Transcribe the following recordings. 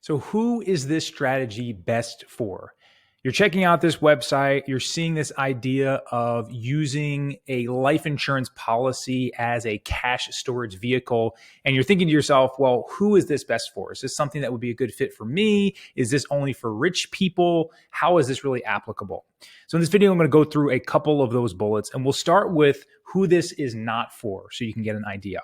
So who is this strategy best for? You're checking out this website, you're seeing this idea of using a life insurance policy as a cash storage vehicle, and you're thinking to yourself, well, who is this best for? Is this something that would be a good fit for me? Is this only for rich people? How is this really applicable? So in this video, I'm going to go through a couple of those bullets, and we'll start with who this is not for so you can get an idea.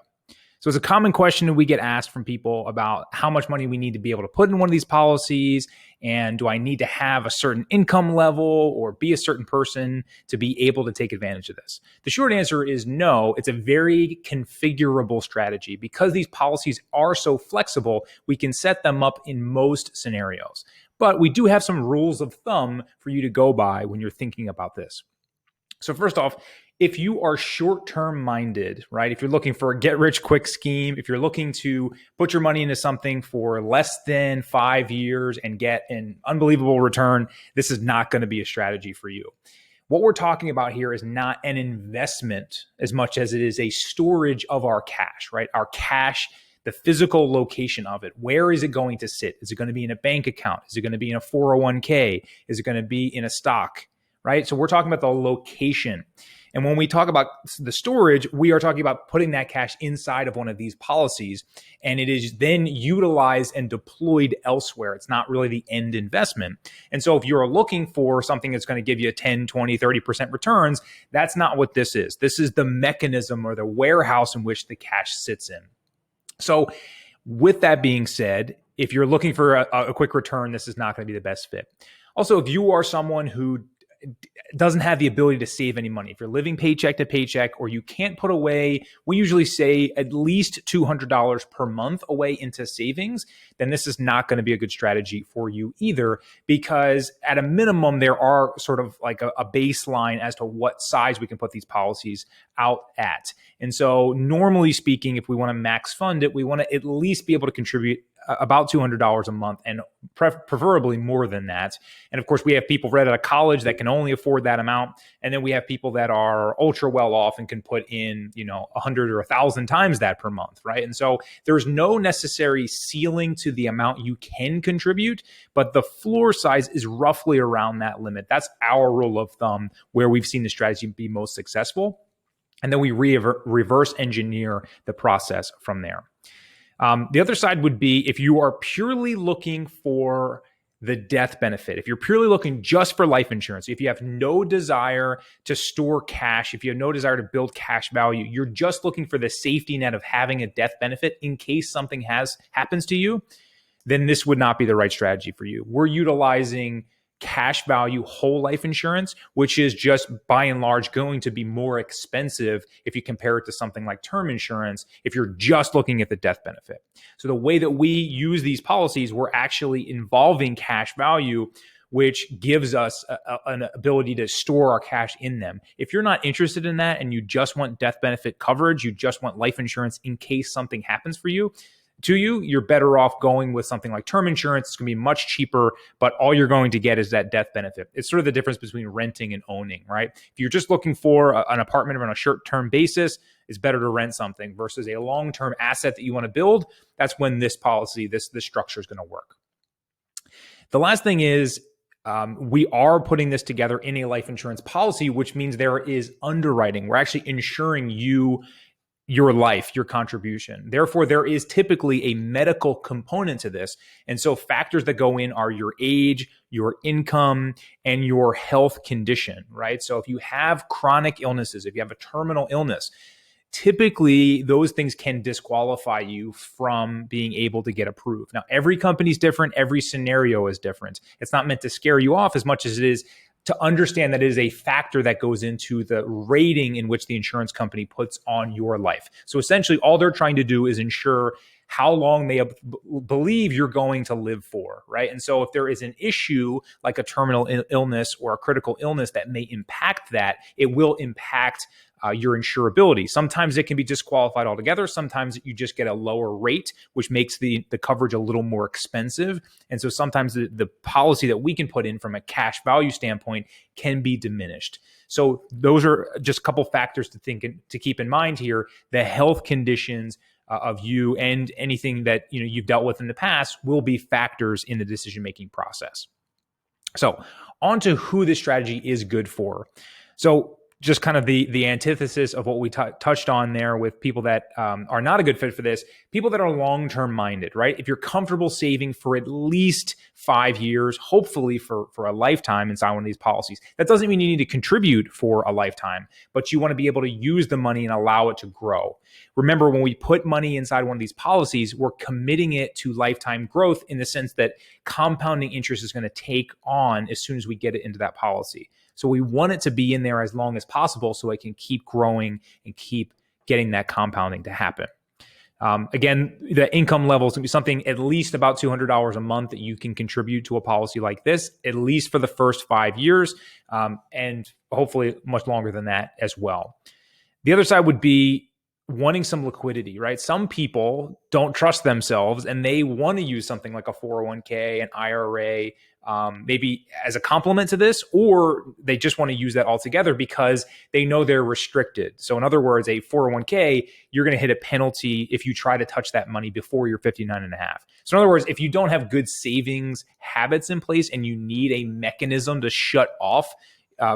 So it's a common question that we get asked from people about how much money we need to be able to put in one of these policies, and do I need to have a certain income level or be a certain person to be able to take advantage of this? The short answer is no. It's a very configurable strategy. Because these policies are so flexible, we can set them up in most scenarios. But we do have some rules of thumb for you to go by when you're thinking about this. So first off, if you are short-term minded, right? If you're looking for a get-rich-quick scheme, if you're looking to put your money into something for less than 5 years and get an unbelievable return, this is not going to be a strategy for you. What we're talking about here is not an investment as much as it is a storage of our cash, right? Our cash, the physical location of it. Where is it going to sit? Is it going to be in a bank account? Is it going to be in a 401k? Is it going to be in a stock, right? So we're talking about the location. And when we talk about the storage, we are talking about putting that cash inside of one of these policies, and it is then utilized and deployed elsewhere. It's not really the end investment. And so if you're looking for something that's going to give you a 10, 20, 30% returns, that's not what this is. This is the mechanism or the warehouse in which the cash sits in. So with that being said, if you're looking for a quick return, this is not going to be the best fit. Also, if you are someone who doesn't have the ability to save any money, if you're living paycheck to paycheck, or you can't put away, we usually say at least $200 per month away into savings, then this is not going to be a good strategy for you either, because at a minimum, there are sort of like a baseline as to what size we can put these policies out at. And so normally speaking, if we want to max fund it, we want to at least be able to contribute about $200 a month, and preferably more than that. And of course, we have people right out of college that can only afford that amount. And then we have people that are ultra well off and can put in, 100 or 1,000 times that per month, right? And so there's no necessary ceiling to the amount you can contribute, but the floor size is roughly around that limit. That's our rule of thumb where we've seen the strategy be most successful. And then we reverse engineer the process from there. The other side would be if you are purely looking for the death benefit, if you're purely looking just for life insurance, if you have no desire to store cash, if you have no desire to build cash value, you're just looking for the safety net of having a death benefit in case something happens to you, then this would not be the right strategy for you. We're utilizing cash value whole life insurance, which is just by and large going to be more expensive if you compare it to something like term insurance, if you're just looking at the death benefit. So the way that we use these policies, we're actually involving cash value, which gives us an ability to store our cash in them. If you're not interested in that and you just want death benefit coverage, you just want life insurance in case something happens to you, you're better off going with something like term insurance. It's going to be much cheaper, but all you're going to get is that death benefit. It's sort of the difference between renting and owning, right? If you're just looking for an apartment on a short-term basis, it's better to rent something versus a long-term asset that you want to build. That's when this policy, this structure is going to work. The last thing is, we are putting this together in a life insurance policy, which means there is underwriting. We're actually insuring your life, your contribution. Therefore, there is typically a medical component to this. And so factors that go in are your age, your income, and your health condition, right? So if you have chronic illnesses, if you have a terminal illness, typically those things can disqualify you from being able to get approved. Now, every company is different. Every scenario is different. It's not meant to scare you off as much as it is to understand that it is a factor that goes into the rating in which the insurance company puts on your life. So essentially, all they're trying to do is ensure how long they believe you're going to live for, right? And so if there is an issue like a terminal illness or a critical illness that may impact that, it will impact your insurability. Sometimes it can be disqualified altogether. Sometimes you just get a lower rate, which makes the coverage a little more expensive. And so sometimes the policy that we can put in from a cash value standpoint can be diminished. So those are just a couple factors to keep in mind here. The health conditions of you and anything that you've dealt with in the past will be factors in the decision-making process. So on to who this strategy is good for. So just kind of the antithesis of what we touched on there with people that are not a good fit for this, people that are long-term minded, right? If you're comfortable saving for at least 5 years, hopefully for a lifetime inside one of these policies, that doesn't mean you need to contribute for a lifetime, but you want to be able to use the money and allow it to grow. Remember, when we put money inside one of these policies, we're committing it to lifetime growth in the sense that compounding interest is going to take on as soon as we get it into that policy. So we want it to be in there as long as possible so it can keep growing and keep getting that compounding to happen. Again, the income level is going to be something at least about $200 a month that you can contribute to a policy like this, at least for the first 5 years, and hopefully much longer than that as well. The other side would be wanting some liquidity, right? Some people don't trust themselves and they want to use something like a 401k, an IRA, maybe as a complement to this, or they just want to use that altogether because they know they're restricted. So in other words, a 401k, you're going to hit a penalty if you try to touch that money before you're 59 and a half. So in other words, if you don't have good savings habits in place and you need a mechanism to shut off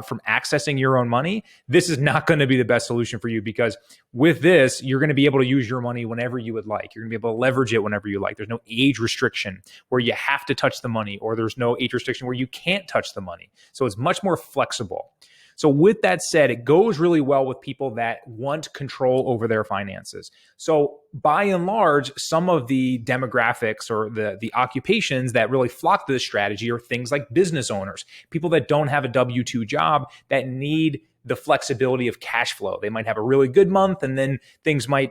from accessing your own money, this is not going to be the best solution for you, because with this, you're going to be able to use your money whenever you would like. You're going to be able to leverage it whenever you like. There's no age restriction where you have to touch the money, or there's no age restriction where you can't touch the money. So it's much more flexible. So with that said, it goes really well with people that want control over their finances. So by and large, some of the demographics or the occupations that really flock to this strategy are things like business owners, people that don't have a W-2 job that need the flexibility of cash flow. They might have a really good month and then things might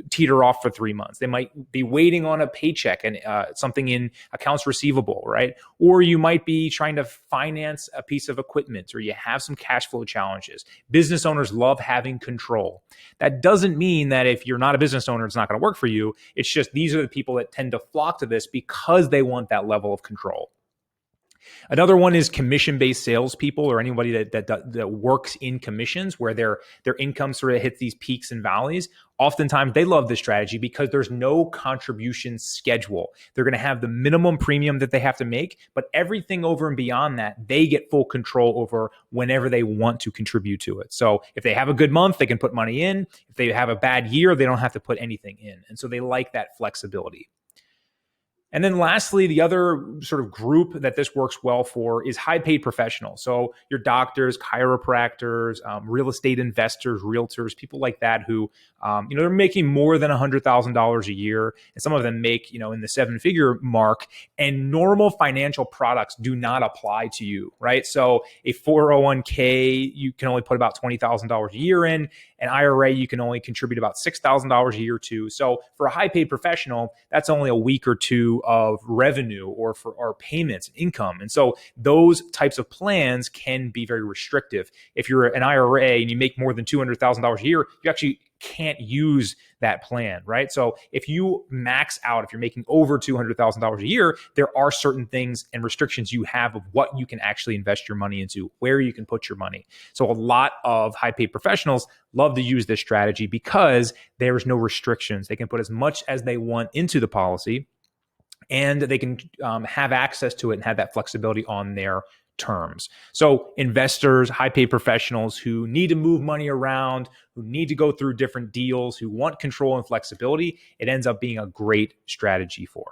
teeter off for 3 months. They might be waiting on a paycheck and something in accounts receivable, right? Or you might be trying to finance a piece of equipment, or you have some cash flow challenges. Business owners love having control. That doesn't mean that if you're not a business owner, it's not going to work for you. It's just these are the people that tend to flock to this because they want that level of control. Another one is commission-based salespeople, or anybody that works in commissions where their income sort of hits these peaks and valleys. Oftentimes, they love this strategy because there's no contribution schedule. They're going to have the minimum premium that they have to make, but everything over and beyond that, they get full control over whenever they want to contribute to it. So if they have a good month, they can put money in. If they have a bad year, they don't have to put anything in. And so they like that flexibility. And then lastly, the other sort of group that this works well for is high-paid professionals. So your doctors, chiropractors, real estate investors, realtors, people like that who, they're making more than $100,000 a year. And some of them make, in the 7-figure mark, and normal financial products do not apply to you, right? So a 401k, you can only put about $20,000 a year in. An IRA, you can only contribute about $6,000 a year to. So for a high-paid professional, that's only a week or two of revenue or payments, income. And so those types of plans can be very restrictive. If you're an IRA and you make more than $200,000 a year, you actually can't use that plan, right? So if you max out, if you're making over $200,000 a year, there are certain things and restrictions you have of what you can actually invest your money into, where you can put your money. So a lot of high-paid professionals love to use this strategy because there's no restrictions. They can put as much as they want into the policy, and they can have access to it and have that flexibility on their terms. So investors, high-paid professionals who need to move money around, who need to go through different deals, who want control and flexibility, it ends up being a great strategy for.